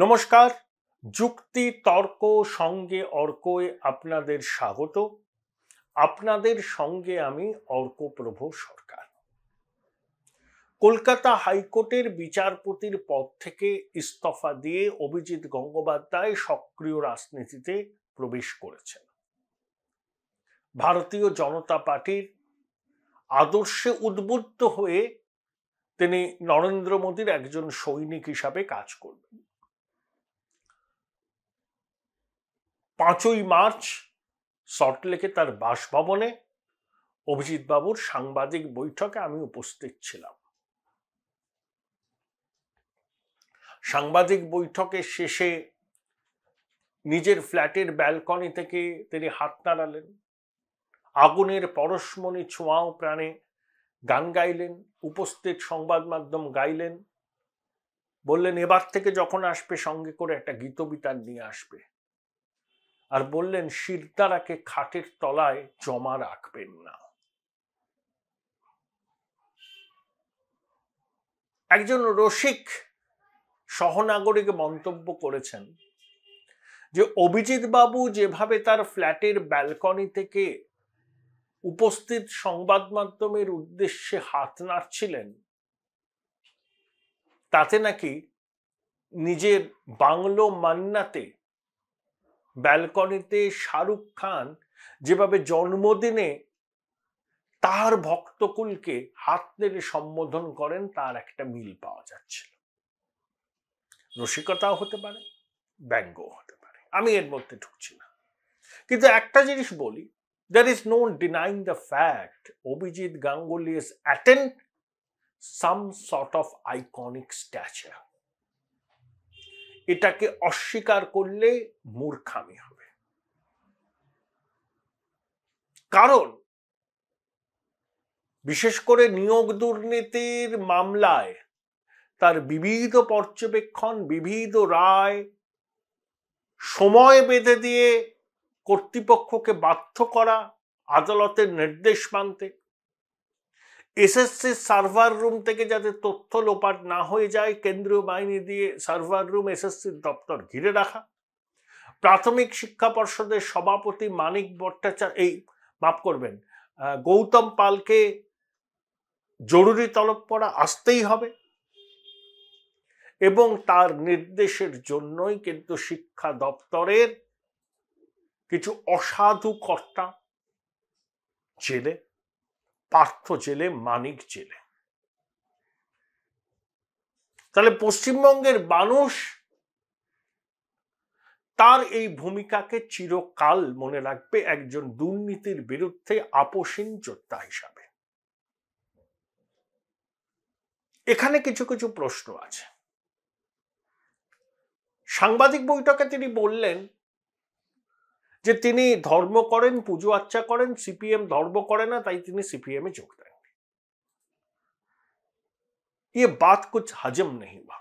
নমস্কার। যুক্তি তর্ক সঙ্গে অর্কয়ে আপনাদের স্বাগত। আপনাদের সঙ্গে আমি অর্কপ্রভ সরকার। কলকাতা হাইকোর্টের বিচারপতির পদ থেকে ইস্তফা দিয়ে অভিজিৎ গঙ্গোপাধ্যায় সক্রিয় রাজনীতিতে প্রবেশ করেছেন। ভারতীয় জনতা পার্টির আদর্শে উদ্বুদ্ধ হয়ে তিনি নরেন্দ্র মোদীর একজন সৈনিক হিসাবে কাজ করবেন। 5ই মার্চ সল্টলেকে তার বাসভবনে অভিজিৎ বাবুর সাংবাদিক বৈঠকে আমি উপস্থিত ছিলাম। সাংবাদিক বৈঠকের শেষে নিজের ফ্ল্যাটের ব্যালকনি থেকে তিনি হাত নাড়ালেন, আগুনের পরশমণি ছোঁয়াও প্রাণে গান গাইলেন, উপস্থিত সংবাদ মাধ্যম গাইলেন, বললেন এবার থেকে যখন আসবে সঙ্গে করে একটা গীতবিতান নিয়ে আসবে, আর বললেন শিরদাঁড়াকে খাটের তলায় জমা রাখবেন না। একজন রসিক সহনাগরিক মন্তব্য করেছেন যে অভিজিৎ বাবু যেভাবে তার ফ্ল্যাটের ব্যালকনি থেকে উপস্থিত সংবাদ মাধ্যমের উদ্দেশ্যে হাত নাড়ছিলেন, তাতে নাকি নিজের বাংলো মান্নাতে ব্যালকনিতে শাহরুখ খান যেভাবে জন্মদিনে তার ভক্তকুলকে হাত নেড়ে সম্বোধন করেন তার একটা মিল পাওয়া যাচ্ছিল। রসিকতাও হতে পারে, ব্যঙ্গও হতে পারে, আমি এর মধ্যে ঢুকছি না। কিন্তু একটা জিনিস বলি, there is no denying the fact Abhijit Ganguly has attained some sort of iconic stature. এটাকে অস্বীকার করলে মূর্খামি হবে। কারণ বিশেষ করে নিয়োগ দুর্নীতির মামলায় তার বিবিধ পর্যবেক্ষণ, বিবিধ রায়, সময় বেঁধে দিয়ে কর্তৃপক্ষকে বাধ্য করা আদালতের নির্দেশ মানতে, এসএসসি সার্ভার রুম থেকে যাতে তথ্য লোপাট না হয়ে যায় কেন্দ্রীয় বাহিনী দিয়ে সার্ভার রুম এসএসসির দপ্তর ঘিরে রাখা, প্রাথমিক শিক্ষা পর্ষদের সভাপতি মানিক ভট্টাচার্য মাফ করবেন গৌতম পালকে জরুরি তলব পড়া আসতেই হবে, এবং তার নির্দেশের জন্যই কিন্তু শিক্ষা দপ্তরের কিছু অসাধু কর্তা জেলে, পার্থ জেলে, মানিক জেলে। তাহলে পশ্চিমবঙ্গের মানুষ তার এই ভূমিকাকে চিরকাল মনে রাখবে একজন দুর্নীতির বিরুদ্ধে আপোষহীন যোদ্ধা হিসাবে। এখানে কিছু কিছু প্রশ্ন আছে। সাংবাদিক বৈঠকে তিনি বললেন যে তিনি ধর্ম করেন, পুজো আর্চা করেন, সিপিএম ধর্ম করে না, তাই তিনি সিপিএম এ যোগ দেন। ये बात कुछ हजम नहीं हुआ।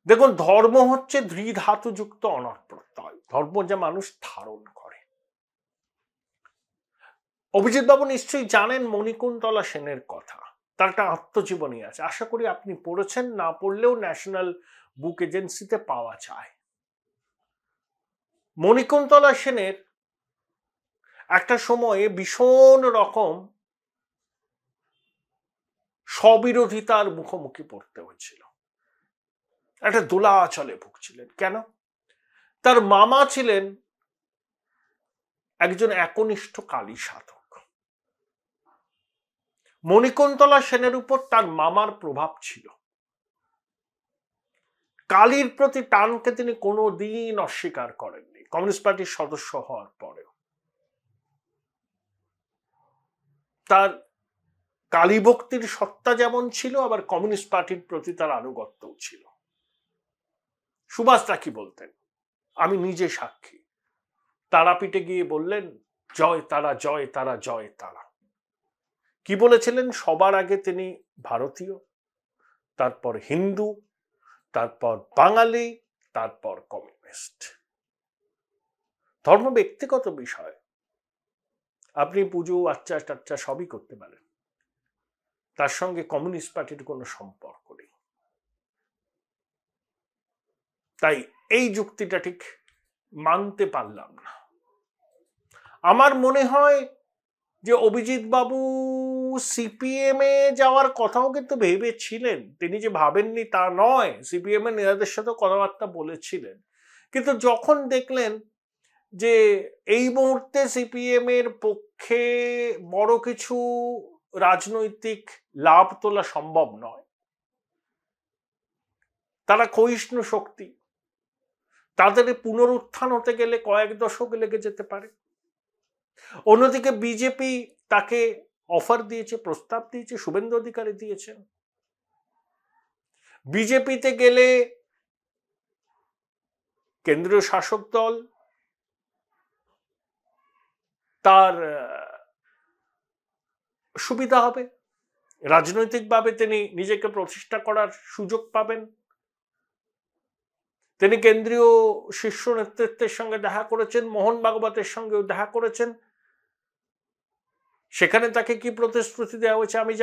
দেখুন, ধর্ম হচ্ছে ধৃধাতুযুক্ত অনড় প্রত্যয়, ধর্ম যা মানুষ ধারণ করে। অভিজিৎ বাবু নিশ্চয়ই জানেন মণিকুন্তলা সেনের কথা, তার একটা আত্মজীবনী আছে, আশা করি আপনি পড়েছেন, না পড়লেও ন্যাশনাল বুক এজেন্সিতে পাওয়া যায়। মণিকুন্তলা সেনের একটা সময়ে ভীষণ রকম স্ববিরোধিতার মুখোমুখি পড়তে হয়েছিল, একটা দোলাচলে ভুগছিলেন। কেন? তার মামা ছিলেন একজন একনিষ্ঠ কালী সাধক। মণিকুন্তলা সেনের উপর তার মামার প্রভাব ছিল। কালীর প্রতি টানকে তিনি কোনোদিন অস্বীকার করেননি, কমিউনিস্ট পার্টির সদস্য হওয়ার পরেও। তার কালী ভক্তির সত্তা যেমন ছিল, আবার কমিউনিস্ট পার্টির প্রতি তার আনুগত্যও ছিল। সুভাষদা কি বলতেন আমি নিজে সাক্ষী, তারাপীঠে গিয়ে বললেন জয় তারা, জয় তারা, জয় তারা। কি বলেছিলেন? সবার আগে তিনি ভারতীয়, তারপর হিন্দু, তারপর বাঙালি, তারপর কমিউনিস্ট। ধর্ম ব্যক্তিগত বিষয়, আপনি পুজো আচ্চা টাচ্চা সবই করতে পারেন, তার সঙ্গে কমিউনিস্ট পার্টির কোনো সম্পর্ক নেই। তাই এই যুক্তিটা ঠিক মানতে পারলাম না। আমার মনে হয় যে অভিজিৎ বাবু সিপিএম এ যাওয়ার কথাও কিন্তু ভেবেছিলেন, তিনি যে ভাবেননি তা নয়, সিপিএম এর নেতাদের সাথে কথাবার্তা বলেছিলেন, কিন্তু যখন দেখলেন যে এই মুহূর্তে সিপিএম এর পক্ষে বড় কিছু রাজনৈতিক লাভ তোলা সম্ভব নয়, তারা ক্ষয়িষ্ণু শক্তি, তাদের পুনরুত্থান হতে গেলে কয়েক দশক লেগে যেতে পারে। অন্যদিকে বিজেপি তাকে অফার দিয়েছে, প্রস্তাব দিয়েছে, শুভেন্দু অধিকারী দিয়েছেন। বিজেপিতে গেলে কেন্দ্রীয় শাসক দল তার সুবিধা হবে, রাজনৈতিকভাবে তিনি নিজেকে প্রতিষ্ঠা করার সুযোগ পাবেন। তিনি কেন্দ্রীয় শীর্ষ নেতৃত্বের সঙ্গে দেখা করেছেন, মোহন ভাগবতের সঙ্গেও দেখা করেছেন। সেখানে তাকে কি প্রতিশ্রুতি দেওয়া হয়েছে আমি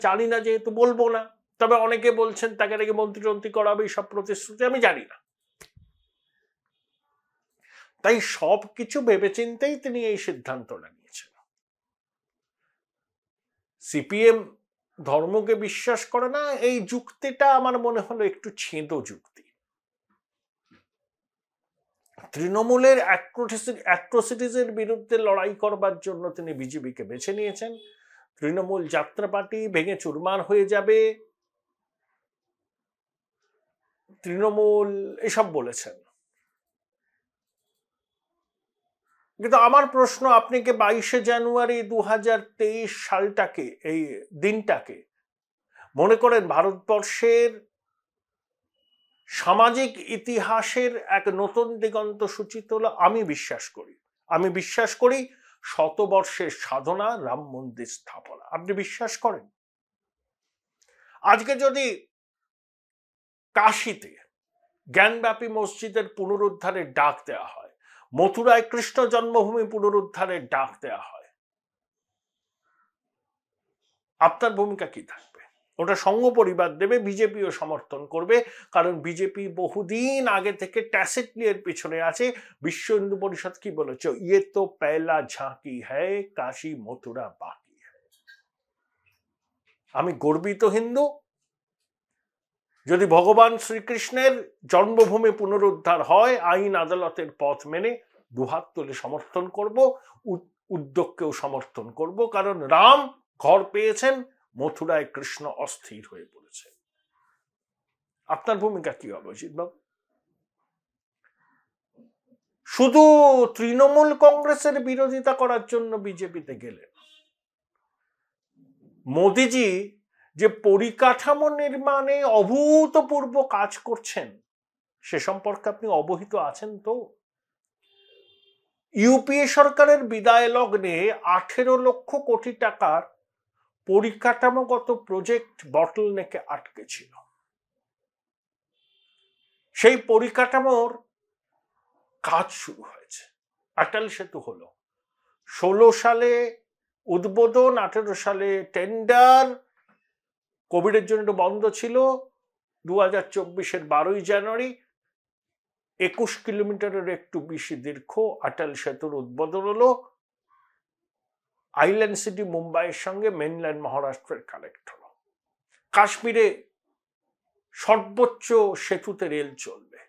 জানি না যেহেতু বলবো না, তবে অনেকে বলছেন তাকে নাকি মন্ত্রী করাবে, সব প্রতিশ্রুতি আমি জানি না। তাই সবকিছু ভেবেচিন্তেই তিনি এই সিদ্ধান্তটা নিয়েছেন। সিপিএম ধর্মকে বিশ্বাস করে না, এই যুক্তিটা আমার মনে হলো একটু ছেঁদো যুক্তি। তৃণমূলের অ্যাট্রোসিটিজের বিরুদ্ধে লড়াই করবার জন্য তিনি বিজেপিকে বেছে নিয়েছেন। তৃণমূল যাত্রাপার্টি ভেঙে চুরমার হয়ে যাবে, তৃণমূল এসব বলেছেন। কিন্তু আমার প্রশ্ন, আপনি কি 22শে জানুয়ারি 2023 সালটাকে, এই দিনটাকে মনে করেন ভারতবর্ষের সামাজিক ইতিহাসের এক নতুন দিগন্ত সূচিত হলো? আমি বিশ্বাস করি শতবর্ষের সাধনা রাম মন্দির স্থাপনা। আপনি বিশ্বাস করেন? আজকে যদি কাশীতে জ্ঞানব্যাপী মসজিদের পুনরুদ্ধারের ডাক দেওয়া হয়, মথুরায় কৃষ্ণ জন্মভূমি পুনরুদ্ধারের ডাক দেওয়া হয়, আপনার ভূমিকা কি থাকবে? ওটা সংঘ পরিবার দেবে, বিজেপিও সমর্থন করবে, কারণ বিজেপি বহুদিন আগে থেকে ট্যাসিটলি এর পিছনে আছে। বিশ্ব হিন্দু পরিষদ কি বলেছে? ইয়ে তো পহলা ঝাঁকি হ্যায়, কাশী মথুরা বাকি হ্যায়। আমি গর্বিত হিন্দু, যদি ভগবান শ্রীকৃষ্ণের জন্মভূমি পুনরুদ্ধার হয় আইন আদালতের পথ মেনে দুহাত তুলে সমর্থন করব, উদ্যোগকেও সমর্থন করব, কারণ রাম ঘর পেয়েছেন, মথুরায় কৃষ্ণ অস্থির হয়ে পড়েছে। আপনার ভূমিকা কি হবে অজিত বাবু? শুধু তৃণমূল কংগ্রেসের বিরোধিতা করার জন্য বিজেপিতে গেলেন? মোদিজি যে পরিকাঠামো নির্মাণে অভূতপূর্ব কাজ করছেন সে সম্পর্কে আপনি অবহিত আছেন তো? ইউপিএ সরকারের বিদায় লগ্নে 18 লক্ষ কোটি টাকার পরিকাঠামোগত প্রজেক্ট বটলনেকে আটকে ছিল। সেই পরিকাঠামোর কাজ শুরু হয়েছে, অটল সেতু হলো। 16 সালে উদ্বোধন, 18 সালে টেন্ডার, কোভিডের জন্য বন্ধ ছিল। 2024-এর 12ই জানুয়ারি 21 কিলোমিটারের একটু বেশি দীর্ঘ অটল সেতুর উদ্বোধন হলো। আইল্যান্ড সিটি মুম্বাইয়ের সঙ্গে মেনল্যান্ড মহারাষ্ট্রের কানেক্ট হলো। কাশ্মীরে সর্বোচ্চ সেতুতে রেল চলবে,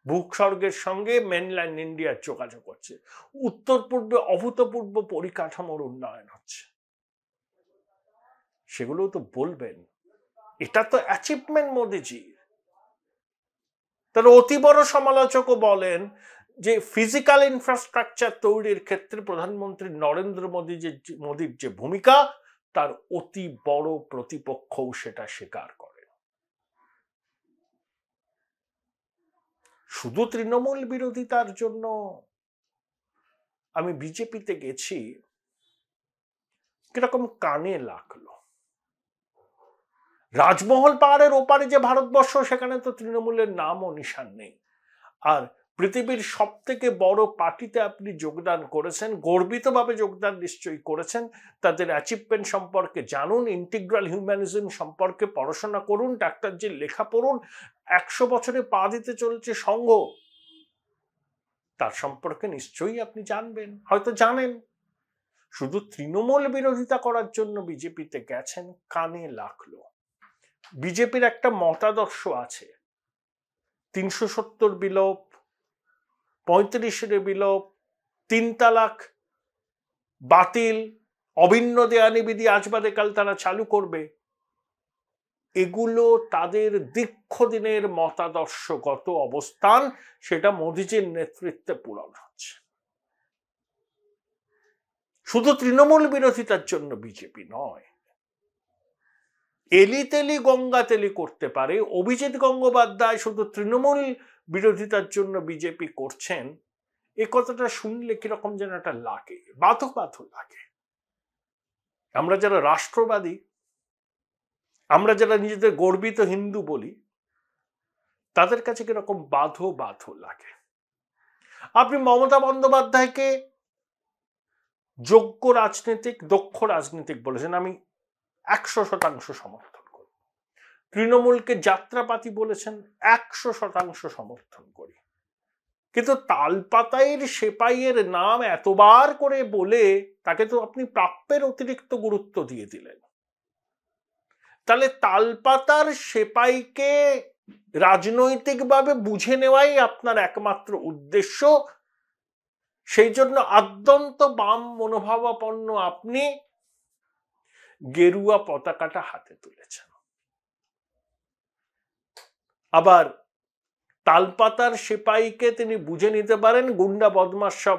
ভূস্বর্গের সঙ্গে মেনল্যান্ড ইন্ডিয়ার যোগাযোগ হচ্ছে। উত্তর পূর্বে অভূতপূর্ব পরিকাঠামোর উন্নয়ন হচ্ছে। সেগুলো তো বলবেন, এটা তো অ্যাচিভমেন্ট মোদিজি। তার অতি বড় সমালোচকও বলেন যে ফিজিক্যাল ইনফ্রাস্ট্রাকচার তৈরির ক্ষেত্রে প্রধানমন্ত্রী নরেন্দ্র মোদির যে ভূমিকা, তার অতি বড় প্রতিপক্ষও সেটা স্বীকার করে। শুধু তৃণমূল বিরোধিতার জন্য আমি বিজেপিতে গেছি কিরকম কানে লাগলো। রাজমহল পাহাড়ের ওপারে যে ভারতবর্ষ, সেখানে তো তৃণমূলের নাম ও নিশান নেই। আর পৃথিবীর সব থেকে বড় পার্টিতে আপনি যোগদান করেছেন, গর্বিতভাবে যোগদান নিশ্চয়ই করেছেন। তাদের অ্যাচিভমেন্ট সম্পর্কে জানুন, ইন্টিগ্রাল হিউম্যানিজম সম্পর্কে পড়াশোনা করুন, ডাক্তারজির লেখা পড়ুন, 100 বছরে পা দিতে চলেছে সংঘ, তার সম্পর্কে নিশ্চয়ই আপনি জানবেন, হয়তো জানেন। শুধু তৃণমূল বিরোধিতা করার জন্য বিজেপিতে গেছেন, কানে লাগলো। বিজেপির একটা মতাদর্শ আছে, 370 বিলোপ, 35 বিলোপ, 3 তালাক বাতিল, অভিন্ন দেয়ানি বিধি আজ বাদে কাল তারা চালু করবে। এগুলো তাদের দীর্ঘদিনের মতাদর্শগত অবস্থান, সেটা মোদিজির নেতৃত্বে পূরণ হচ্ছে। শুধু তৃণমূল বিরোধিতার জন্য বিজেপি নয়, এলি তেলি গঙ্গা তেলি করতে পারে। অভিজিৎ গঙ্গোপাধ্যায় শুধু তৃণমূল বিরোধিতার জন্য বিজেপি করছেন, এ কথাটা শুনলে কিরকম যেন একটা লাগে, বাধো বাধো লাগে। আমরা যারা রাষ্ট্রবাদী, আমরা যারা নিজেদের গর্বিত হিন্দু বলি, তাদের কাছে কিরকম বাধো বাধো লাগে। আপনি মমতা বন্দ্যোপাধ্যায়কে যোগ্য রাজনীতিক, দক্ষ রাজনীতিক বলেছেন, আমি 100% সমর্থন করি। তৃণমূলকে যাত্রাপাতি বলেছেন, 100% সমর্থন করি। কিন্তু তালপাতাইয়ের সেপাইয়ের নাম এতবার করে বলে তাকে তো আপনি প্রাপ্যের অতিরিক্ত গুরুত্ব দিয়ে দিলেন। তাহলে তালপাতার সেপাইকে রাজনৈতিকভাবে বুঝে নেওয়াই আপনার একমাত্র উদ্দেশ্য। সেই জন্য আদ্যন্ত বাম মনোভাবাপন্ন আপনি গেরুয়া পতাকাটা হাতে তুলেছেন। আবার তালপাতার সেপাইকে তিনি বুঝে নিতে পারেন, গুন্ডা বদমাশ সব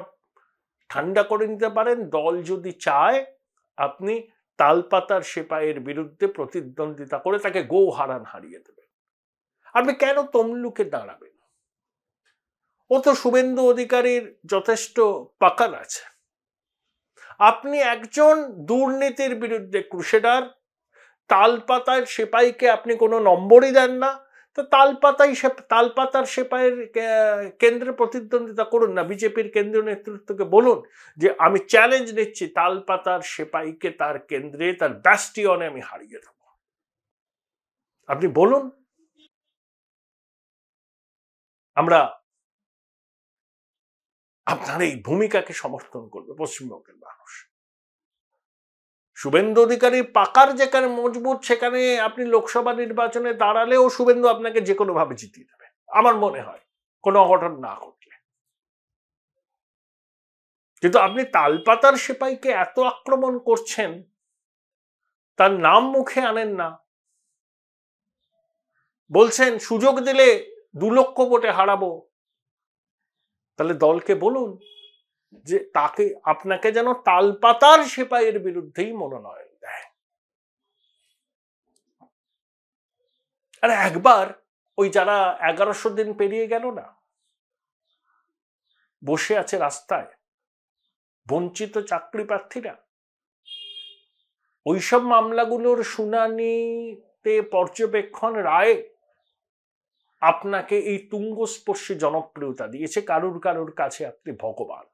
ঠান্ডা করে নিতে পারেন। দল যদি চায়, আপনি তালপাতার সেপাইয়ের বিরুদ্ধে প্রতিদ্বন্দ্বিতা করে তাকে গো হারান হারিয়ে দেবেন। আপনি কেন তমলুকে দাঁড়াবেন? ও তো শুভেন্দু অধিকারীর যথেষ্ট পাকার আছে। আপনি একজন দুর্নীতির বিরুদ্ধে ক্রুসেডার, তালপাতার সেপাইকে আপনি কোনো নম্বরই দেন না। তো তালপাতার সেপাইয়ের কেন্দ্রে প্রতিদ্বন্দ্বিতা করুন না। বিজেপির কেন্দ্রীয় নেতৃত্বকে বলুন যে আমি চ্যালেঞ্জ নিচ্ছি, তালপাতার সেপাইকে তার কেন্দ্রে, তার ব্যাস্টিয়নে আমি হারিয়ে দেব। আপনি বলুন, আমরা আপনার এই ভূমিকাকে সমর্থন করবে পশ্চিমবঙ্গের মানুষ। শুভেন্দু অধিকারীর পাকার যেখানে মজবুত, সেখানে আপনি লোকসভা নির্বাচনে দাঁড়ালেও শুভেন্দু আপনাকে যে কোনো ভাবে জিতিয়ে দেবে, আমার মনে হয়, কোনো অঘটন না ঘটলে। কিন্তু আপনি তালপাতার সেপাইকে এত আক্রমণ করছেন, তার নাম মুখে আনেন না, বলছেন সুযোগ দিলে 2 লক্ষ ভোটে হারাবো। তাহলে দলকে বলুন যে তাকে, আপনাকে যেন তালপাতার সেপাইয়ের বিরুদ্ধেই মনোনয়ন দেয়। আরে একবার ওই যারা 1100 দিন পেরিয়ে গেল না, বসে আছে রাস্তায় বঞ্চিত চাকরি প্রার্থীরা, ওইসব মামলাগুলোর শুনানিতে পর্যবেক্ষণ রায় আপনাকে এই তুঙ্গস্পর্শী জনপ্রিয়তা দিয়েছে। কারুর কাছে আপনি ভগবান।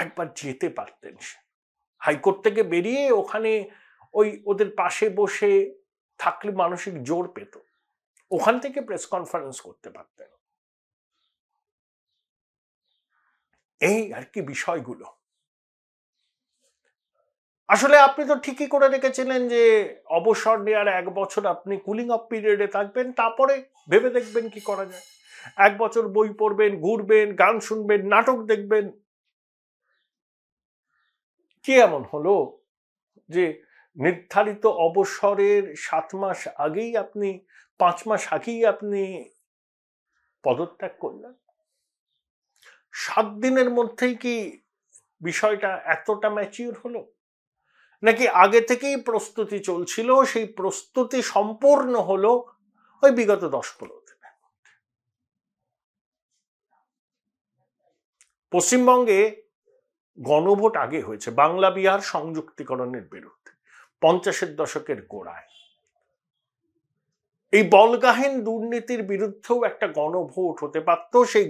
একবার যেতে পারতেন, হাইকোর্ট থেকে বেরিয়ে ওখানে ওই ওদের পাশে বসে থাকলে মানসিক জোর পেত, ওখান থেকে প্রেস কনফারেন্স করতে পারতেন। এই আর কি বিষয়গুলো। আসলে আপনি তো ঠিকই করে রেখেছিলেন যে অবসর নেওয়ার 1 বছর আপনি কুলিং অফ পিরিয়ডে থাকবেন, তারপরে ভেবে দেখবেন কি করা যায়। 1 বছর বই পড়বেন, ঘুরবেন, গান শুনবেন, নাটক দেখবেন। কি এমন হলো যে নির্ধারিত অবসরের 7 মাস আগেই আপনি, 5 মাস আগেই আপনি পদত্যাগ করলেন? 7 দিনের মধ্যেই কি বিষয়টা এতটা ম্যাচিউর হলো? নাকি আগে থেকেই প্রস্তুতি চলছিল, সেই প্রস্তুতি সম্পূর্ণ হলো ওই বিগত 10-15 দিনে? পশ্চিমবঙ্গে গণভোট আগে হয়েছে বাংলা বিহার সংযুক্তিকরণের বিরুদ্ধে 50-এর দশকের গোড়ায়। এই বলগাহীন দুর্নীতির বিরুদ্ধেও একটা গণভোট হতে পারত। সেই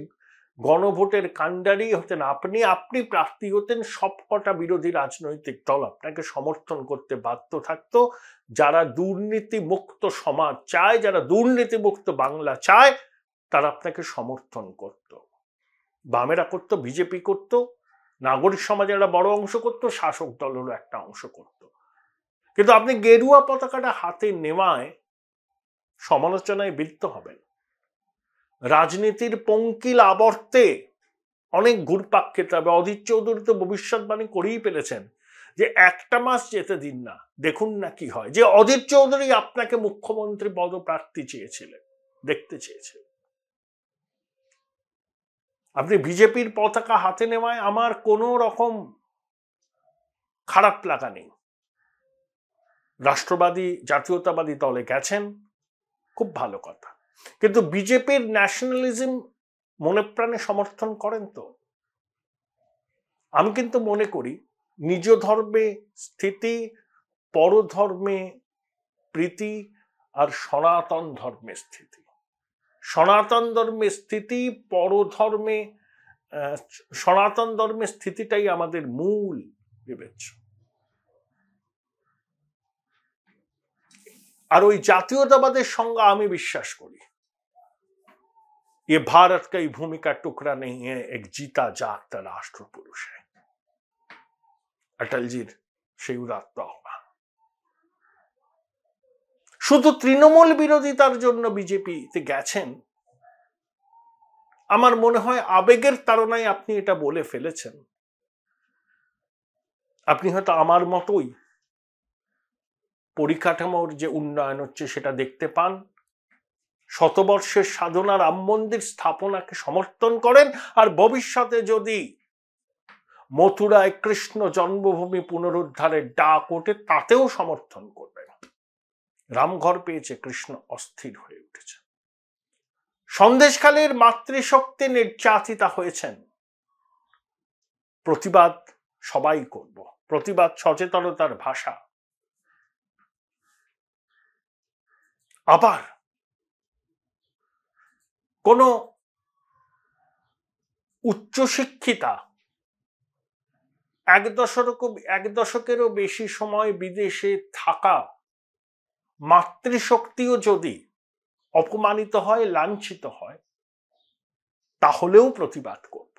গণভোটের কাণ্ডারি হতেন আপনি, আপনি প্রার্থী হতেন, সবকটা বিরোধী রাজনৈতিক দল আপনাকে সমর্থন করতে বাধ্য থাকতো। যারা দুর্নীতি মুক্ত সমাজ চায়, যারা দুর্নীতি মুক্ত বাংলা চায়, তারা আপনাকে সমর্থন করত। বামেরা করতো, বিজেপি করত, নাগরিক সমাজের একটা বড় অংশ করত, শাসক দলেরও একটা অংশ করত। কিন্তু আপনি গেরুয়া পতাকাটা হাতে নেওয়ায় সমালোচনায় বিদ্ধ হবেন। রাজনীতির পঙ্কিল আবর্তে অনেক ঘুরপাক খেতে হবে। অধীর চৌধুরী তো ভবিষ্যৎবাণী করেই ফেলেছেন যে একটা মাস যেতে দিন না, দেখুন না কি হয়। যে অধীর চৌধুরী আপনাকে মুখ্যমন্ত্রী পদপ্রার্থী চেয়েছিলেন, দেখতে চেয়েছিলেন। আপনি বিজেপির পতাকা হাতে নেওয়ায় আমার কোনো রকম খারাপ লাগা নেই। রাষ্ট্রবাদী জাতীয়তাবাদী দলে গেছেন, খুব ভালো কথা। কিন্তু বিজেপির ন্যাশনালিজম মনে প্রাণে সমর্থন করেন তো? আমি কিন্তু মনে করি নিজ ধর্মে স্থিতি, পরধর্মে প্রীতি, আর সনাতন ধর্মে স্থিতি। সনাতন ধর্মে স্থিতি, পরধর্মে সনাতন ধর্মের স্থিতিটাই আমাদের মূল বিবেচ্য। আর ওই জাতীয়তাবাদের সঙ্গে আমি বিশ্বাস করি ये भारत का ही भूमि का टुकड़ा नहीं है, एक जीता जागता राष्ट्र पुरुष है। অটলজির সেই উদাত্ত আহ্বান। শুধু তৃণমূল বিরোধিতার জন্য বিজেপিতে গেছেন, আমার মনে হয় আবেগের তাড়নায় আপনি এটা বলে ফেলেছেন। আপনি হয়তো আমার মতোই পরিকাঠামোর যে উন্নয়ন হচ্ছে সেটা দেখতে পান, শতবর্ষের সাধনা রাম মন্দির স্থাপনাকে সমর্থন করেন, আর ভবিষ্যতে যদি মথুরায় কৃষ্ণ জন্মভূমি পুনরুদ্ধারের ডাক ওঠে তাতেও সমর্থন করবেন। রামঘর পেয়েছে, কৃষ্ণ অস্থির হয়ে উঠেছে। সন্দেশখালীর মাতৃশক্তি নির্যাতিতা হয়েছেন, প্রতিবাদ সবাই করব। প্রতিবাদ সচেতনতার ভাষা। আবার কোন উচ্চশিক্ষিতা এক দশকেরও বেশি সময় বিদেশে থাকা মাতৃশক্তিও যদি অপমানিত হয়, লাঞ্ছিত হয়, তাহলেও প্রতিবাদ করব।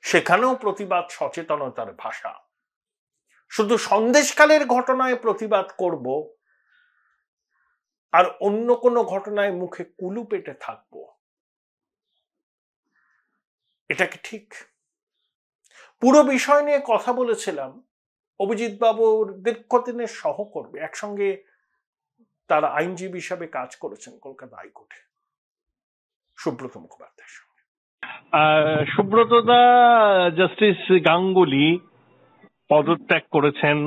সেখানেও প্রতিবাদ সচেতনতার ভাষা। শুধু সন্দেশকালের ঘটনায় প্রতিবাদ করব আর অন্য কোনো ঘটনায় মুখে কুলু পেটে থাকব, এটা কি ঠিক? পুরো বিষয় নিয়ে কথা বলেছিলাম অভিজিৎ বাবুর দীর্ঘদিনের সহকর্মী, একসঙ্গে তারা আইনজীবী হিসাবে কাজ করেছেন কলকাতা হাইকোর্টে, সুব্রত মুখোপাধ্যায়ের সঙ্গে। সুব্রতদা জাস্টিস গাঙ্গুলি পদত্যাগ করেছেন,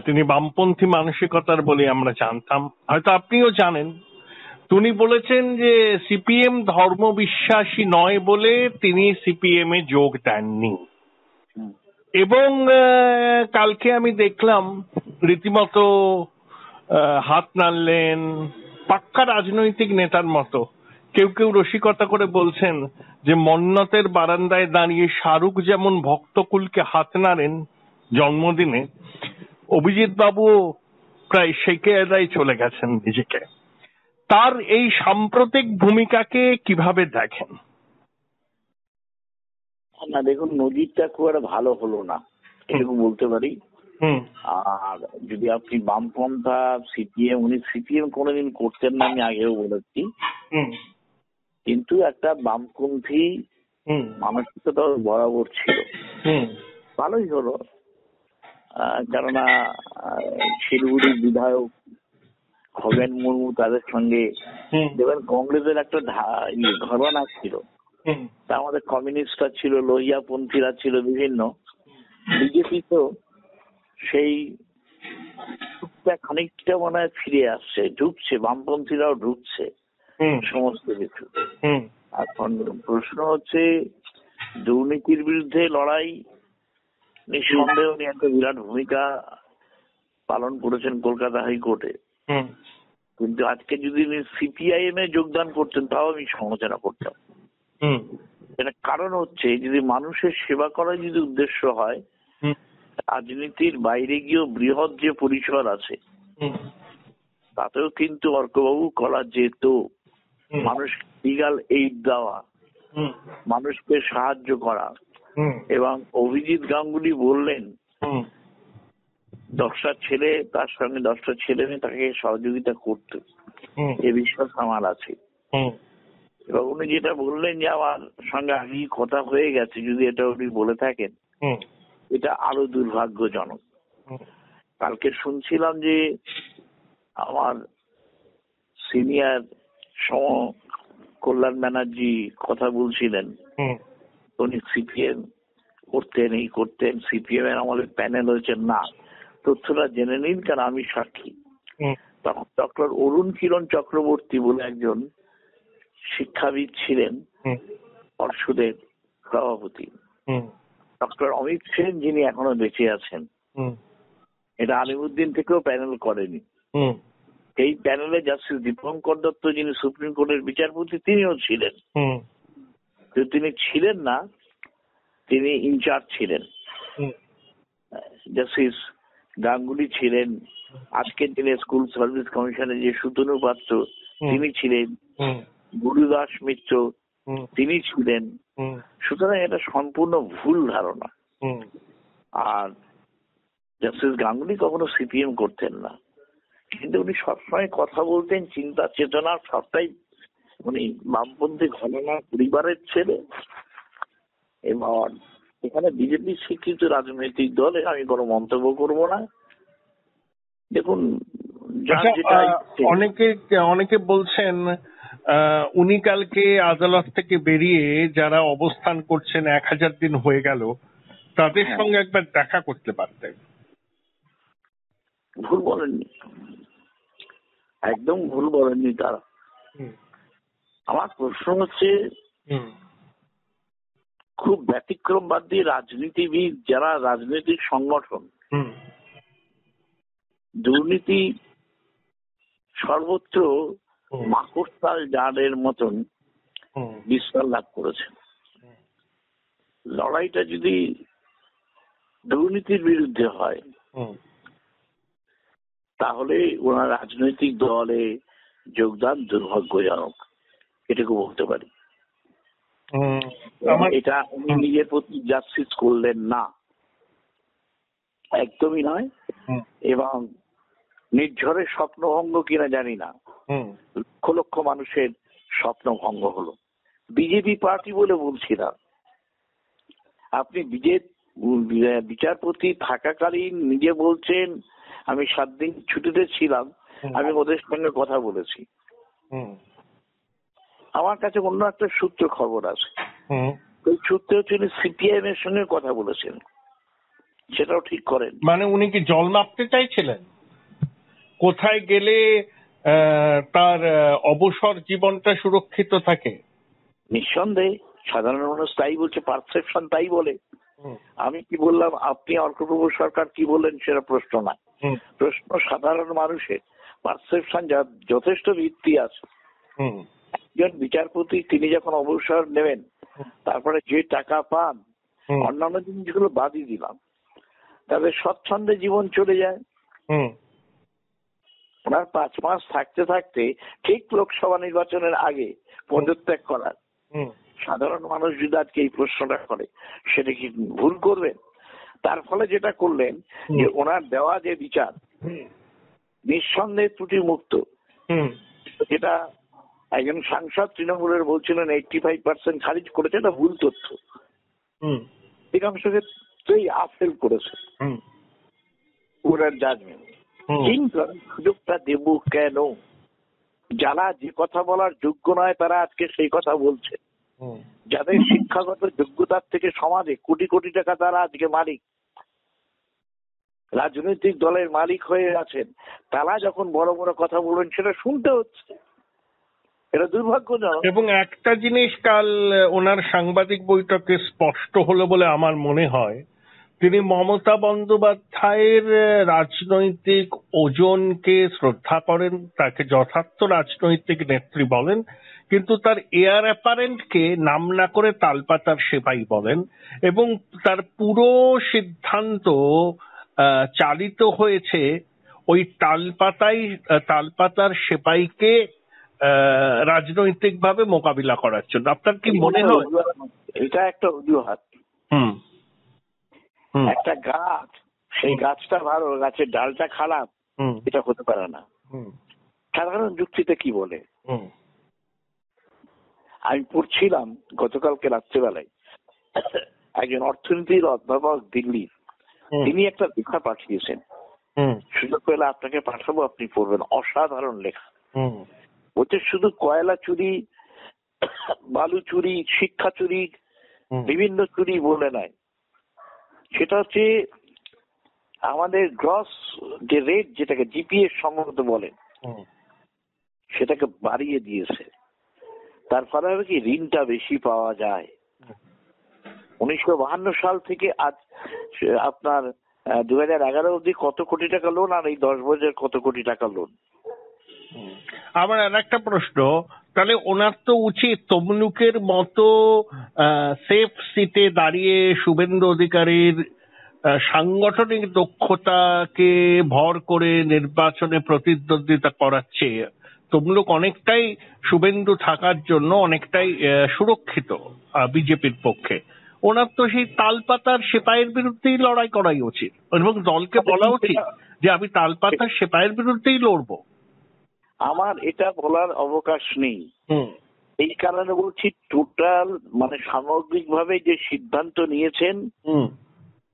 তিনি বামপন্থী মানসিকতার বলে আমরা জানতাম, হয়তো আপনিও জানেন। তিনি বলেছেন যে সিপিএম ধর্মবিশ্বাসী নয় বলে তিনি সিপিএম এ যোগ দেননি। এবং কালকে আমি দেখলাম রীতিমতো হাত নাড়লেন, পাক্কা রাজনৈতিক নেতার মতো। কেউ কেউ রসিকতা করে বলছেন যে মন্নতের বারান্দায় দাঁড়িয়ে শাহরুখ যেমন ভক্তকুলকে হাত নাড়েন জন্মদিনে, অভিজিৎ বাবু প্রায় সেকে এদায় চলে গেছেন নিজেকে। তার এই সাম্প্রতিক ভূমিকাকে কিভাবে দেখেন? না দেখুন, নজিরটা খুব একটা ভালো হলো না, এরকম বলতে পারি। আর যদি আপনি বামপন্থা সিপিএম, উনি সিপিএম কোনোদিন করতেন না, আমি আগেও বলেছি, কিন্তু একটা বামপন্থী মানসিকতা বরাবর ছিল। ভালোই হলো, কেননা শিলিগুড়ির বিধায়ক খগেন মুর্মু তাদের সঙ্গে দেখবেন কংগ্রেসের একটা ঘরানা ছিল, তা আমাদের কমিউনিস্টরা ছিল, লোহিয়াপন্থীরা ছিল বিভিন্ন। বিজেপি তো সেই খানিকটা মনে হয় ফিরে আসছে, ঢুকছে, বামপন্থীরাও ঢুকছে সমস্ত কিছু। এখন প্রশ্ন হচ্ছে দুর্নীতির বিরুদ্ধে লড়াই নিঃসন্দেহ নিয়ে একটা বিরাট ভূমিকা পালন করেছেন কলকাতা হাইকোর্টে। কিন্তু আজকে যদি সিপিআইএম এ যোগদান করতেন তাও আমি সমালোচনা করতাম। এটা কারণ হচ্ছে যদি মানুষের সেবা করার যদি উদ্দেশ্য হয়, রাজনীতির বাইরে গিয়েও বৃহৎ যে পরিসর আছে তাতেও কিন্তু অর্কবাবু করা যেত। মানুষ লিগাল এইড দেওয়া, মানুষকে সাহায্য করা। এবং অভিজিৎ গাঙ্গুলি বললেন 10টা ছেলে তার সঙ্গে 10টা ছেলে মেয়ে তাকে সহযোগিতা করতে, এ বিশ্বাস আমার আছে। এবং উনি যেটা বললেন যে আমার সঙ্গে আগেই কথা হয়ে গেছে, যদি এটা উনি বলে থাকেন এটা আরো দুর্ভাগ্যজনক। কালকে শুনছিলাম যে আমার সিনিয়র কল্যাণ ব্যানার্জি কথা বলছিলেন, উনি সিপিএম করতেন, এই করতেন, সিপিএম এর আমাদের প্যানেল হয়েছে না, তথ্যটা জেনে নিন কারণ আমি সাক্ষী। তখন ডক্টর অরুণ কিরণ চক্রবর্তী বলে একজন শিক্ষাবিদ ছিলেন, পর্ষদের সভাপতি, ডক্টর অমিত সেন যিনি এখনো বেঁচে আছেন, এটা আলিমুদ্দিন থেকেও প্যানেল করেনি। এই প্যানেলে জাস্টিস দীপঙ্কর দত্ত যিনি সুপ্রিম কোর্টের বিচারপতি তিনিও ছিলেন, তিনি ছিলেন না, তিনি ইনচার্জ ছিলেন। জাস্টিস গাঙ্গুলি ছিলেন, আজকের দিনে স্কুল সার্ভিস কমিশনের যে সুতনু পাত্র তিনি ছিলেন, গুরুদাস মিত্র তিনি ছিলেন। সুতরাং এটা সম্পূর্ণ ভুল ধারণা। আর জাস্টিস গাঙ্গুলি কখনো সিপিএম করতেন না, কিন্তু উনি সবসময় কথা বলতেন চিন্তা চেতনা সবটাই, উনি বামপন্থী ঘরানার পরিবারের ছেলে। এবং এখানে বিজেপি স্বীকৃত রাজনৈতিক দলে আমি কোনো মন্তব্য করব না। দেখুন, অনেকে বলছেন উনি কালকে আদালত থেকে বেরিয়ে যারা অবস্থান করছেন 1000 দিন হয়ে গেল তাদের সঙ্গে একবার দেখা করতে পারতেন। ভুল বলেননি, একদম ভুল বলেননি তারা। আমার প্রশ্ন হচ্ছে খুব ব্যতিক্রম বাদ দিয়ে রাজনীতিবিদ যারা রাজনৈতিক সংগঠন, দুর্নীতি সর্বত্র মাকড়সার জালের মতন বিস্তার লাভ করেছে। লড়াইটা যদি দুর্নীতির বিরুদ্ধে হয় তাহলে ওনার রাজনৈতিক দলে যোগদান দুর্ভাগ্যজনক, এটুকু বলতে পারি। এটা উনি নিজের প্রতি জাস্টিস করলেন না, একদমই নয়। এবং নির্ঝরের স্বপ্নভঙ্গ কিনা জানি না, লক্ষ লক্ষ মানুষের স্বপ্নভঙ্গ হলো। বিজেপি পার্টি বলে বলছি না, আপনি বিচারপতি থাকাকালীন নিজে বলছেন আমি 7 দিন ছুটিতে ছিলাম, আমি ওদের সঙ্গে কথা বলেছি। আমার কাছে অন্য একটা সূত্র খবর আছে, ওই সূত্রে হচ্ছে উনি সিপিআইএম এর সঙ্গে কথা বলেছেন, সেটাও ঠিক করেন। মানে উনি কি জল মাপতে চাইছিলেন কোথায় গেলে তার অবসর জীবনটা সুরক্ষিত থাকে? নিঃসন্দেহে সাধারণ মানুষ তাই বলছে, পারসেপশন তাই বলে। আমি কি বললাম, আপনি অর্কপ্রভু সরকার কি বললেন সেটা প্রশ্ন না, প্রশ্ন সাধারণ মানুষের পারসেপশন যথেষ্ট ভিত্তি আছে। একজন বিচারপতি তিনি যখন অবসর নেবেন তারপরে যে টাকা পান, অন্যান্য জিনিসগুলো বাদই দিলাম, তাদের স্বচ্ছন্দে জীবন চলে যায়। ওনার 5 মাস থাকতে থাকতে ঠিক লোকসভা নির্বাচনের আগে পদত্যাগ করার, সাধারণ মানুষ যদি আজকে এই প্রশ্নটা করে সেটা কি ভুল করবেন? তার ফলে যেটা করলেন যে ওনার দেওয়া যে বিচার নিঃসন্দেহে ত্রুটি মুক্ত, যেটা একজন সাংসদ তৃণমূলের বলছিলেন 85% খারিজ করেছে, এটা ভুল তথ্য। অধিকাংশ ক্ষেত্রেই আফেল করেছে ওনার জাজমেন্ট। কিন্তু আমি সুযোগটা দেব কেন? যারা যে কথা বলার যোগ্য নয় তারা আজকে সেই কথা বলছে, যাদের শিক্ষাগত যোগ্যতার থেকে সমাজে কোটি কোটি টাকা তারা আজকে মালিক, রাজনৈতিক দলের মালিক হয়ে আছেন, তারা যখন বড় বড় কথা বলবেন সেটা শুনতে হচ্ছে, এটা দুর্ভাগ্যজনক। এবং একটা জিনিস কাল ওনার সাংবাদিক বৈঠকে স্পষ্ট হলো বলে আমার মনে হয়, তিনি মমতা বন্দ্যোপাধ্যায়ের রাজনৈতিক ওজনকে শ্রদ্ধা করেন, তাকে যথার্থ রাজনৈতিক নেত্রী বলেন, কিন্তু তার এয়ার অ্যাপারেন্টকে নাম না করে তালপাতার সেপাই বলেন, এবং তার পুরো সিদ্ধান্ত চালিত হয়েছে ওই তালপাতার সেপাইকে রাজনৈতিকভাবে মোকাবিলা করার জন্য। আপনার কি মনে হয়? এটা একটা অজুহাত। হুম হুম একটা গাছ, সেই গাছটা ভালো, গাছের ডালটা খারাপ, হুম এটা হতে পারে না। হুম সাধারণ যুক্তিতে কি বলে? হুম আমি পড়ছিলাম গতকালকে রাত্রেবেলায়, একজন অর্থনীতির অধ্যাপক দিল্লির, তিনি একটা লেখা পাঠিয়েছেন, সুযোগ পেলে আপনাকে পাঠাবো, আপনি পড়বেন, অসাধারণ লেখা। ওতে শুধু কয়লা চুরি, বালু চুরি, শিক্ষা চুরি, বিভিন্ন চুরি বলে নাই, সেটা হচ্ছে আমাদের গ্রস যে রেট, যেটাকে জিপিএস সম্ভবত বলেন, সেটাকে বাড়িয়ে দিয়েছে। তার ফলে হবে কি, ঋণটা বেশি পাওয়া যায়। 1952 সাল থেকে আজ আপনার 2011 অবধি কত কোটি টাকা লোন, আর এই 10 বছর কত কোটি টাকা লোন। আমার আর একটা প্রশ্ন, তাহলে ওনার তো উচিত তমলুকের মতো সেফ সিটে দাঁড়িয়ে শুভেন্দু অধিকারীর সাংগঠনিক দক্ষতাকে ভর করে নির্বাচনে প্রতিদ্বন্দ্বিতা করাচ্ছে, তমলুক অনেকটাই শুভেন্দু থাকার জন্য অনেকটাই সুরক্ষিত বিজেপির পক্ষে, ওনার তো সেই তালপাতার সেপাইয়ের বিরুদ্ধেই লড়াই করাই উচিত, এবং দলকে বলা উচিত যে আমি তালপাতার সেপাইয়ের বিরুদ্ধেই লড়বো। আমার এটা বলার অবকাশ নেই, এই কারণে বলছি, টোটাল মানে সামগ্রিকভাবে যে সিদ্ধান্ত নিয়েছেন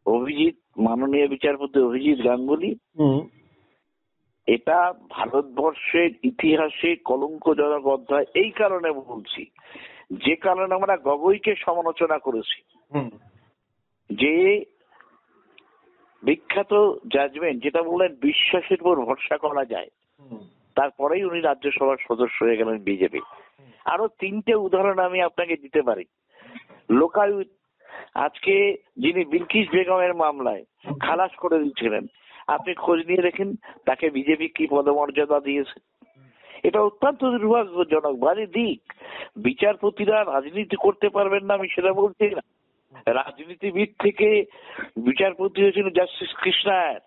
অভিজিৎ, মাননীয় বিচারপতি অভিজিৎ গাঙ্গুলি, এটা ভারতবর্ষের ইতিহাসে কলঙ্কজনক অধ্যায়। এই কারণে বলছি, যে কারণে আমরা গগৈকে সমালোচনা করেছি, যে বিখ্যাত জাজমেন্ট যেটা বললেন বিশ্বাসের উপর ভরসা করা যায়, তারপরেই উনি রাজ্যসভার সদস্য হয়ে গেলেন বিজেপি। আরো 3টে উদাহরণ আমি আপনাকে দিতে পারি। লোকায়ুত, আজকে যিনি বিলকিস বেগমের মামলায় খালাস করে দিচ্ছিলেন, আপনি খোঁজ নিয়ে দেখেন তাকে বিজেপি কি পদমর্যাদা দিয়েছে। এটা অত্যন্ত দুর্ভাগ্যজনক। বাজে দিক। বিচারপতিরা রাজনীতি করতে পারবেন না আমি সেটা বলছি না, রাজনীতিবিদ থেকে বিচারপতি হয়েছিল জাস্টিস কৃষ্ণায়,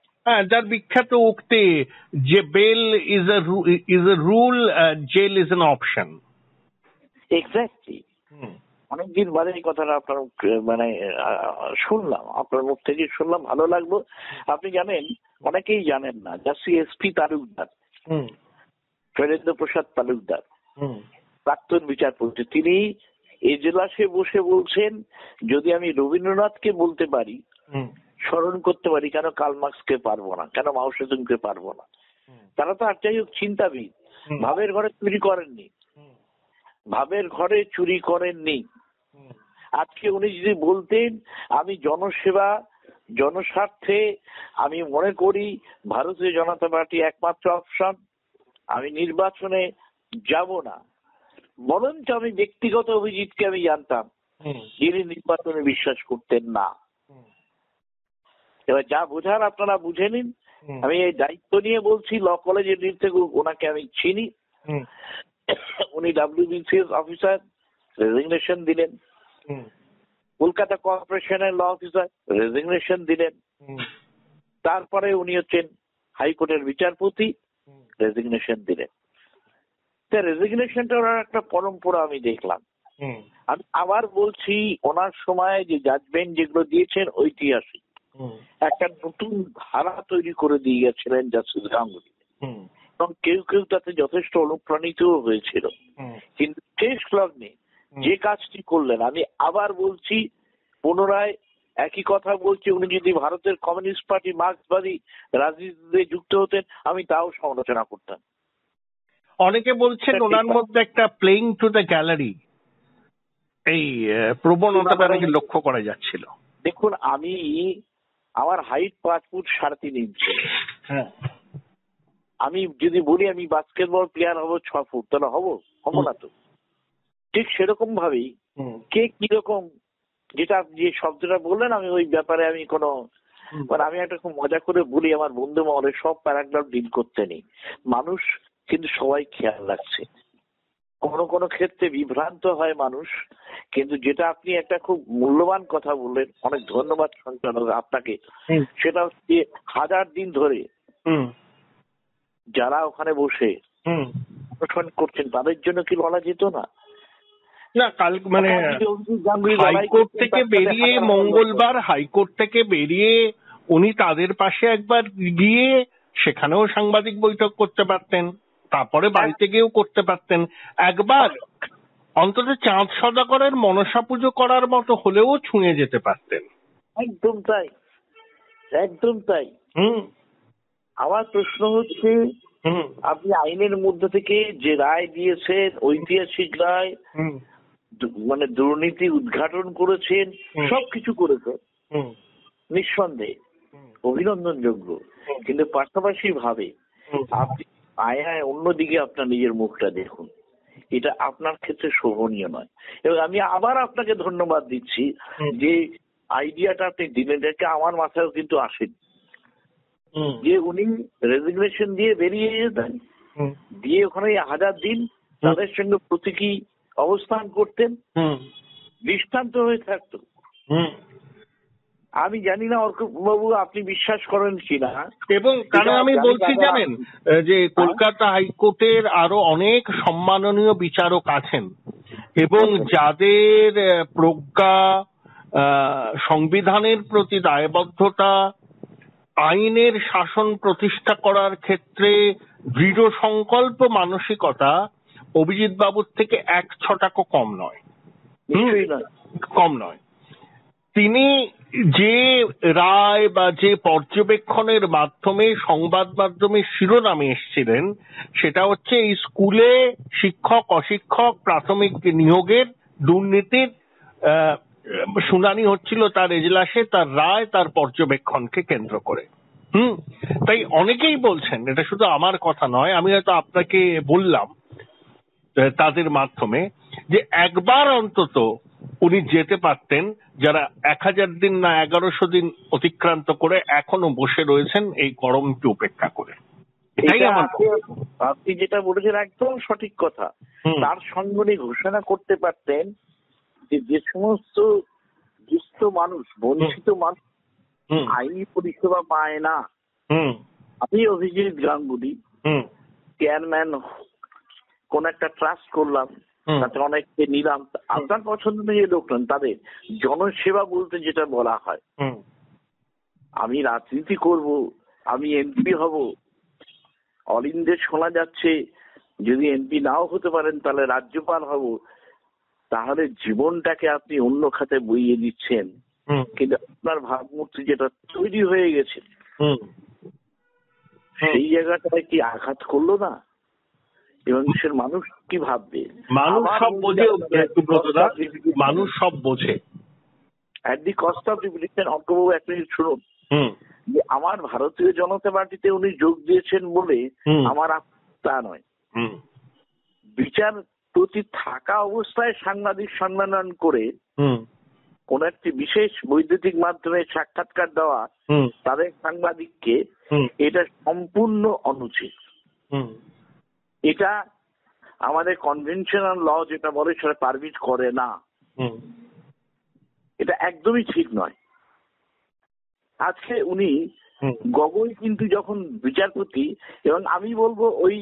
যার বিখ্যাত উক্তি যে bail is a rule, jail is an option. Exactly. অনেকদিন বাদে এই কথাটা আপনার মানে শুনলাম, আপনার মুখ থেকে শুনলাম, ভালো লাগলো। আপনি জানেন, অনেকেই জানেন না, জাস্টিস এসপি তালুকদার, শৈলেন্দ্র প্রসাদ তালুকদার, প্রাক্তন বিচারপতি, তিনি এজলাসে বসে বলছেন, যদি আমি রবীন্দ্রনাথকে বলতে পারি, স্মরণ করতে পারি, কেন কার্ল মার্কসকে পারবো না, কেন মাও সেতুংকে পারবো না? তারা তো আর যাই হোক চিন্তাবিদ, ভাবের ঘরে চুরি করেননি, ভাবের ঘরে চুরি করেননি। আজকে উনি যদি বলতেন, আমি জনসেবা, জনস্বার্থে আমি মনে করি ভারতীয় জনতা পার্টি একমাত্র অপশন, আমি নির্বাচনে যাব না, বরঞ্চ আমি ব্যক্তিগত অভিজিৎকে আমি জানতাম, যিনি নির্বাচনে বিশ্বাস করতেন না। এবার যা বোঝার আপনারা বুঝে নিন। আমি এই দায়িত্ব নিয়ে বলছি, ল কলেজের ডিন থেকে ওনাকে আমি চিনি, উনি WBCS অফিসার, রেজিগনেশন দিলেন। কলকাতা কর্পোরেশনের ল অফিসার, রেজিগনেশন দিলেন। তারপরে উনি হচ্ছেন হাইকোর্টের বিচারপতি, রেজিগনেশন দিলেন। রেজিগনেশনটা ওনার একটা পরম্পরা আমি দেখলাম। আমি আবার বলছি, ওনার সময় যে জাজমেন্ট যেগুলো দিয়েছেন ঐতিহাসিক, একটা নতুন ধারা তৈরি করে দিয়ে গেছিলেন জাস্টিস গাঙ্গুলি, এবং কেউ কেউ তাতে যথেষ্ট অনুপ্রাণিত হয়েছিল। কিন্তু শেষ লগ্নে যে কাজটি করলেন, আমি আবার বলছি, পুনরায় একই কথা বলছি, উনি যদি ভারতের কমিউনিস্ট পার্টি মার্ক্সবাদী রাজনীতিতে যুক্ত হতেন, আমি তাও সমালোচনা করতাম। অনেকে বলছেন ওনার মধ্যে একটা প্লেইং টু দ্য গ্যালারি এই প্রবণতাটা নাকি লক্ষ্য করা যাচ্ছিল। দেখুন, আমার হাইট 5 ফুট 3.5 ইঞ্চি। আমি যদি বলি আমি বাস্কেটবল প্লেয়ার হব 6 ফুট, তাহলে হবো না তো? ঠিক সেরকম ভাবেই কে কিরকম, যেটা যে শব্দটা বললেন, আমি ওই ব্যাপারে আমি কোনো মানে আমি একটা খুব মজা করে বলি, আমার বন্ধু মহলে সব প্যারাগ্রাফ ডিল করতে নেই, মানুষ কিন্তু সবাই খেয়াল রাখছে। কোনো কোনো ক্ষেত্রে বিভ্রান্ত হয় মানুষ, কিন্তু যেটা আপনি একটা খুব মূল্যবান কথা বললেন, অনেক ধন্যবাদ সঞ্চালক আপনাকে, সেটা হচ্ছে 1000 দিন ধরে যারা ওখানে বসে অনশন করছেন তাদের জন্য কি বলা যেত না? না, কাল মানে হাইকোর্ট থেকে বেরিয়ে মঙ্গলবার হাইকোর্ট থেকে বেরিয়ে উনি তাদের পাশে একবার গিয়ে সেখানেও সাংবাদিক বৈঠক করতে পারতেন, তারপরে বাড়িতে গিয়েও করতে পারতেন। একবার অন্তত চাঁদ সদাগরের মনসা পুজো করার মতো হলেও ছুঁয়ে যেতে পারতেন। একদম তাই, একদম তাই। আমার প্রশ্ন হচ্ছে, আপনি আইনের মধ্যে থেকে যে রায় দিয়েছেন, ঐতিহাসিক রায়, মানে দুর্নীতি উদ্ঘাটন করেছেন, সবকিছু করেছেন, নিঃসন্দেহে অভিনন্দনযোগ্য, কিন্তু পাশাপাশি ভাবে আপনি আয়নায় অন্যদিকে আপনার নিজের মুখটা দেখুন, এটা আপনার ক্ষেত্রে শোভনীয় নয়। এবং আমি আবার আপনাকে ধন্যবাদ দিচ্ছি যে আইডিয়াটা আপনি দিলেন, এটা আমার মাথায়ও কিন্তু আসেনি, যে উনি রেজিগনেশন দিয়ে বেরিয়ে যেতেন, দিয়ে ওখানে 1000 দিন তাদের সঙ্গে প্রতীকী অবস্থান করতেন, দৃষ্টান্ত হয়ে থাকতো। আমি জানি না অর্কুট বাবু আপনি বিশ্বাস করেন কিনা, এবং কারণ আমি বলছি জানেন যে কলকাতা হাইকোর্টের আরো অনেক সম্মাননীয় বিচারক আছেন এবং যাদের প্রজ্ঞা, সংবিধানের প্রতি দায়বদ্ধতা, আইনের শাসন প্রতিষ্ঠা করার ক্ষেত্রে দৃঢ় সংকল্প মানসিকতা অভিজিৎ বাবুর থেকে 1 ছটাকও কম নয়, কম নয়। তিনি যে রায় বা যে পর্যবেক্ষণের মাধ্যমে সংবাদ মাধ্যমে শিরোনামে এসেছিলেন, সেটা হচ্ছে এই স্কুলে শিক্ষক অশিক্ষক প্রাথমিক নিয়োগের দুর্নীতির শুনানি হচ্ছিল, তার এজলাসে তার রায়, তার পর্যবেক্ষণকে কেন্দ্র করে। তাই অনেকেই বলছেন, এটা শুধু আমার কথা নয়, আমি হয়তো আপনাকে বললাম তাদের মাধ্যমে, যে একবার অন্তত উনি যেতে পারতেন, যারা 1000 দিন না 1100 দিন অতিক্রান্ত করে এখনো বসে রয়েছেন এই গরমকে উপেক্ষা করে। আপনি যেটা বলেছেন একদম সঠিক কথা। তার সঙ্গে ঘোষণা করতে পারতেন যে সমস্ত দুস্থ মানুষ, বঞ্চিত মানুষ আইনি পরিষেবা পায় না, আমি অভিজিৎ গাঙ্গুলি চেয়ারম্যান কোন একটা ট্রাস্ট করলাম, তাতে অনেককে নিলাম, আপনার পছন্দ নিয়ে লোকলেন, তাদের জনসেবা বলতে যেটা বলা হয়, আমি রাজনীতি করব, আমি এমপি হব, অল ইন্ডিয়া শোনা যাচ্ছে যদি এমপি নাও হতে পারেন তাহলে রাজ্যপাল হব, তাহলে জীবনটাকে আপনি অন্য খাতে বইয়ে দিচ্ছেন। কিন্তু আপনার ভাবমূর্তি যেটা তৈরি হয়ে গেছে, সেই জায়গাটায় কি আঘাত করলো না? এবং দেশের মানুষ কি ভাববে? মানুষ সব বোঝে, মানুষ সব বোঝে। At the cost of repetition, অঙ্কবাবু এক মিনিট শুনুন, যে আমার ভারতীয় জনতা পার্টিতে উনি যোগ দিয়েছেন বলে আমার তা নয়। বিচার প্রতি থাকা অবস্থায় সাংবাদিক সম্মেলন করে কোন একটি বিশেষ বৈদ্যুতিক মাধ্যমে সাক্ষাৎকার দেওয়া তাদের সাংবাদিককে, এটা সম্পূর্ণ অনুচিত। এটা আমাদের কনভেনশনাল ল যেটা বলে সেটা পারমিট করে না, এটা একদমই ঠিক নয়। আজকে উনি গগৈ কিন্তু যখন বিচারপতি, এবং আমি বলবো ওই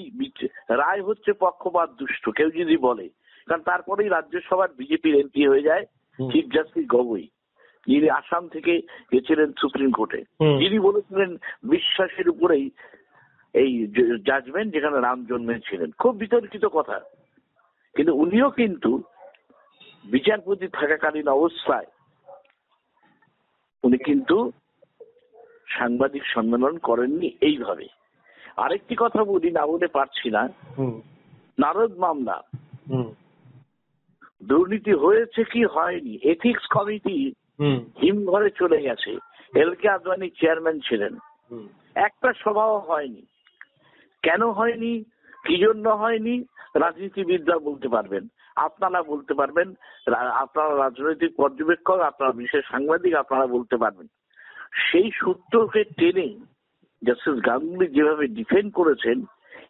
রায় হচ্ছে পক্ষপাত দুষ্ট কেউ যদি বলে, কারণ তারপরেই রাজ্যসভার বিজেপির এমপি হয়ে যায় চিফ জাস্টিস গগৈ, যিনি আসাম থেকে গেছিলেন সুপ্রিম কোর্টে, যিনি বলেছিলেন বিশ্বাসের উপরেই এই জাজমেন্ট যেখানে রাম জন্মেছিলেন। খুব বিতর্কিত কথা, কিন্তু উনিও কিন্তু বিচারপতি থাকাকালীন অবস্থায় উনি কিন্তু সাংবাদিক সম্মেলন করেননি এইভাবে। আরেকটি কথা বলি, না বলে পারছি না, নারদ মামলা দুর্নীতি হয়েছে কি হয়নি, এথিক্স কমিটি হিমঘরে চলে গেছে, এলকে আদবানি চেয়ারম্যান ছিলেন, একটা সভাও হয়নি। কেন হয়নি, কি জন্য হয়নি, রাজনীতিবিদরা বলতে পারবেন, আপনারা বলতে পারবেন, আপনারা রাজনৈতিক পর্যবেক্ষক, আপনারা বিশেষ সাংবাদিক, আপনারা বলতে পারবেন। সেই সূত্রকে টেনে জাস্টিস গাঙ্গুলি যেভাবে ডিফেন্ড করেছেন,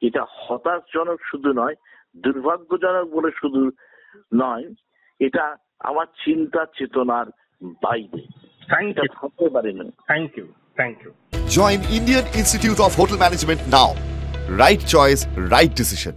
এটা হতাশজনক শুধু নয়, দুর্ভাগ্যজনক বলে শুধু নয়, এটা আমার চিন্তা চেতনার বাইরে। থ্যাংক এটা ইউ, ভাবতে পারি না। Thank you, thank you. Join Indian Institute of Hotel Management now. Right choice, right decision.